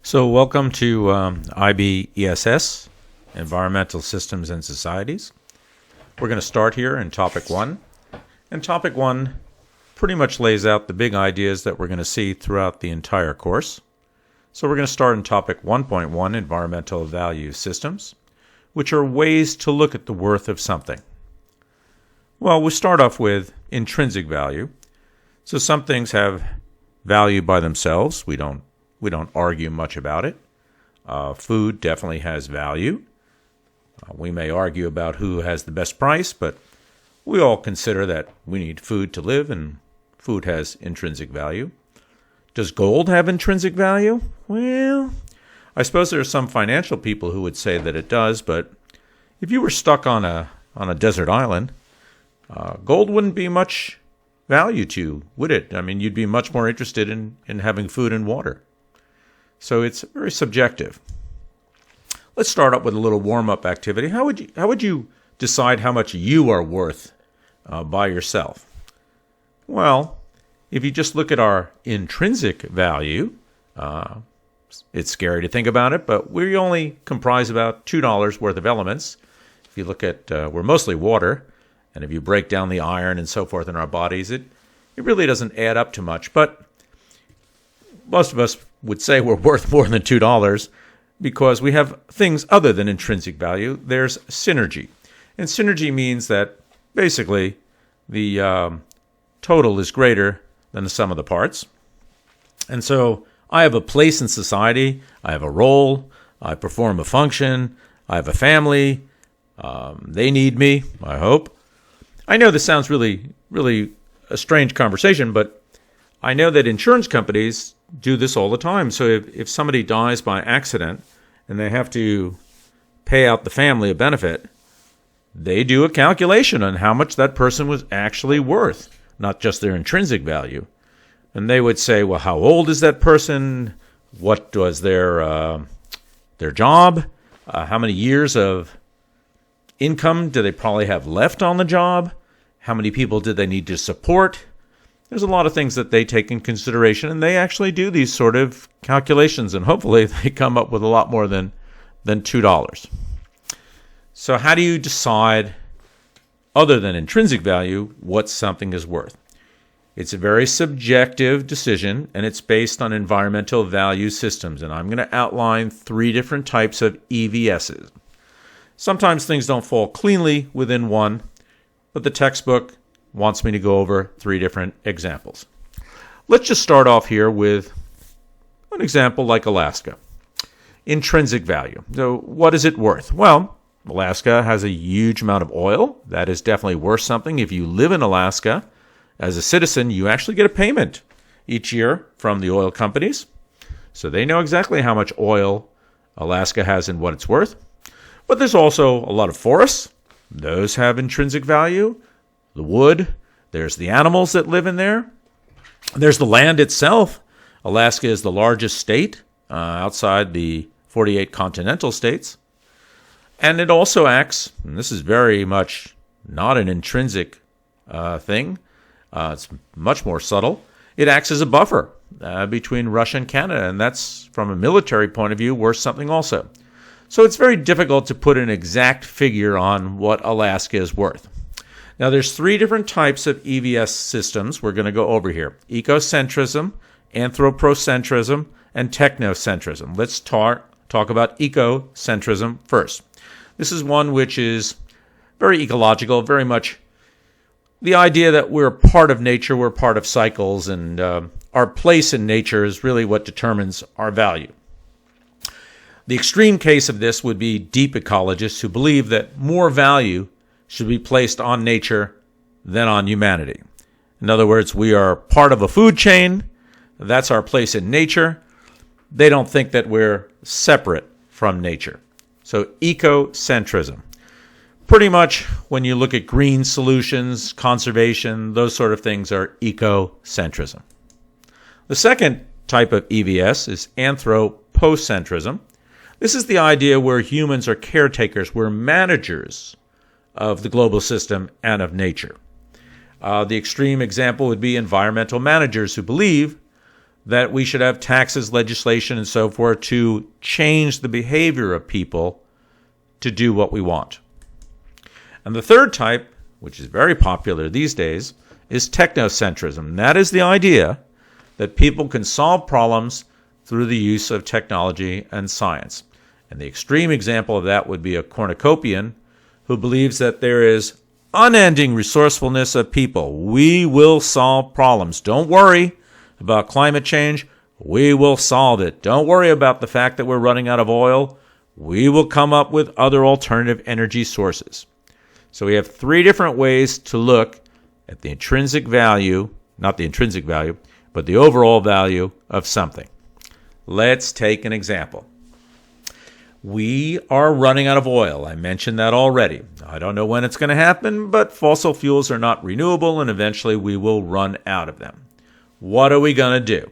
So welcome to IB ESS, Environmental Systems and Societies. We're going to start here in Topic 1. And Topic 1 pretty much lays out the big ideas that we're going to see throughout the entire course. So we're going to start in Topic 1.1, Environmental Value Systems, which are ways to look at the worth of something. Well, we'll start off with intrinsic value. So some things have value by themselves. We don't argue much about it. Food definitely has value. We may argue about who has the best price, but we all consider that we need food to live, and food has intrinsic value. Does gold have intrinsic value? Well, I suppose there are some financial people who would say that it does, but if you were stuck on a desert island, gold wouldn't be much value to you, would it? I mean, you'd be much more interested in having food and water. So it's very subjective. Let's start up with a little warm-up activity. How would you decide how much you are worth by yourself? Well, if you just look at our intrinsic value, it's scary to think about it, but we only comprise about $2 worth of elements. If you look at, we're mostly water, and if you break down the iron and so forth in our bodies, it really doesn't add up to much. But most of us would say we're worth more than $2 because we have things other than intrinsic value. There's synergy. And synergy means that basically the total is greater than the sum of the parts. And so I have a place in society. I have a role. I perform a function. I have a family. They need me, I hope. I know this sounds really, really a strange conversation, but I know that insurance companies do this all the time. So if somebody dies by accident and they have to pay out the family a benefit, they do a calculation on how much that person was actually worth, not just their intrinsic value. And they would say, well, how old is that person? What was their job? How many years of income do they probably have left on the job? How many people did they need to support? There's a lot of things that they take in consideration, and they actually do these sort of calculations, and hopefully they come up with a lot more than $2. So how do you decide, other than intrinsic value, what something is worth? It's a very subjective decision, and it's based on environmental value systems, and I'm going to outline 3 different types of EVSs. Sometimes things don't fall cleanly within one, but the textbook wants me to go over 3 different examples. Let's just start off here with an example like Alaska. Intrinsic value. So what is it worth? Well, Alaska has a huge amount of oil. That is definitely worth something. If you live in Alaska as a citizen, you actually get a payment each year from the oil companies. So they know exactly how much oil Alaska has and what it's worth. But there's also a lot of forests. Those have intrinsic value. The wood, there's the animals that live in there. There's the land itself. Alaska is the largest state outside the 48 continental states. And it also acts, and this is very much not an intrinsic thing, it's much more subtle. It acts as a buffer between Russia and Canada, and that's, from a military point of view, worth something also. So it's very difficult to put an exact figure on what Alaska is worth. Now, there's 3 different types of EVS systems we're going to go over here: ecocentrism, anthropocentrism, and technocentrism. Let's talk about ecocentrism first. This is one which is very ecological, very much the idea that we're part of nature, we're part of cycles, and our place in nature is really what determines our value. The extreme case of this would be deep ecologists who believe that more value should be placed on nature than on humanity. In other words, we are part of a food chain. That's our place in nature. They don't think that we're separate from nature. So ecocentrism. Pretty much when you look at green solutions, conservation, those sort of things are ecocentrism. The second type of EVS is anthropocentrism. This is the idea where humans are caretakers, we're managers of the global system and of nature. The extreme example would be environmental managers who believe that we should have taxes, legislation, and so forth to change the behavior of people to do what we want. And the third type, which is very popular these days, is technocentrism. That is the idea that people can solve problems through the use of technology and science. And the extreme example of that would be a cornucopian who believes that there is unending resourcefulness of people. We will solve problems. Don't worry about climate change. We will solve it. Don't worry about the fact that we're running out of oil. We will come up with other alternative energy sources. So we have three different ways to look at the intrinsic value, not the intrinsic value, but the overall value of something. Let's take an example. We are running out of oil. I mentioned that already. I don't know when it's going to happen, but fossil fuels are not renewable, and eventually we will run out of them. What are we going to do?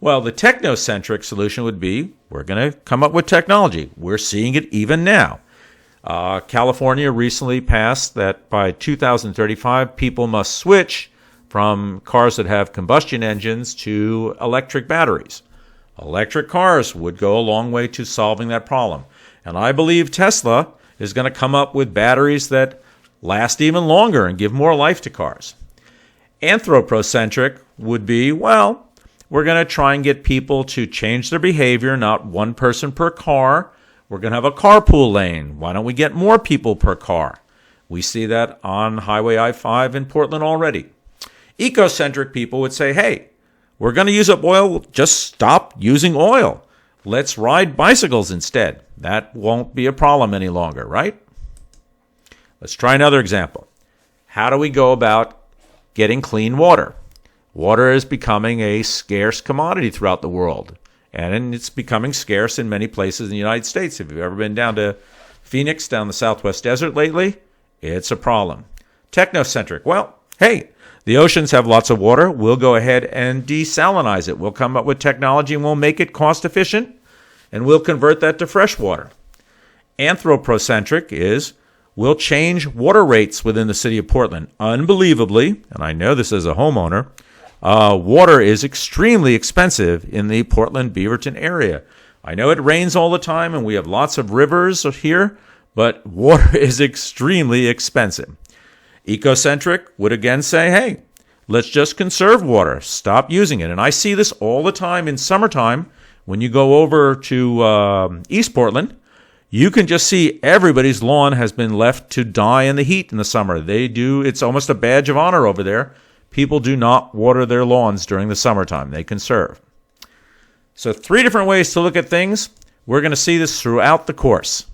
Well, the technocentric solution would be we're going to come up with technology. We're seeing it even now. California recently passed that by 2035, people must switch from cars that have combustion engines to electric batteries. Electric cars would go a long way to solving that problem. And I believe Tesla is going to come up with batteries that last even longer and give more life to cars. Anthropocentric would be, well, we're going to try and get people to change their behavior, not one person per car. We're going to have a carpool lane. Why don't we get more people per car? We see that on Highway I-5 in Portland already. Ecocentric people would say, hey, we're going to use up oil. Just stop using oil. Let's ride bicycles instead. That won't be a problem any longer, right? Let's try another example. How do we go about getting clean water? Water is becoming a scarce commodity throughout the world, and it's becoming scarce in many places in the United States. If you've ever been down to Phoenix, down the Southwest Desert lately, it's a problem. Technocentric. Well, hey, the oceans have lots of water. We'll go ahead and desalinize it. We'll come up with technology and we'll make it cost efficient, and we'll convert that to fresh water. Anthropocentric is we'll change water rates within the city of Portland. Unbelievably, and I know this as a homeowner, water is extremely expensive in the Portland-Beaverton area. I know it rains all the time and we have lots of rivers here, but water is extremely expensive. Ecocentric would again say, hey, let's just conserve water. Stop using it. And I see this all the time in summertime. When you go over to East Portland, you can just see everybody's lawn has been left to die in the heat in the summer. It's almost a badge of honor over there. People do not water their lawns during the summertime. They conserve. So 3 different ways to look at things. We're going to see this throughout the course.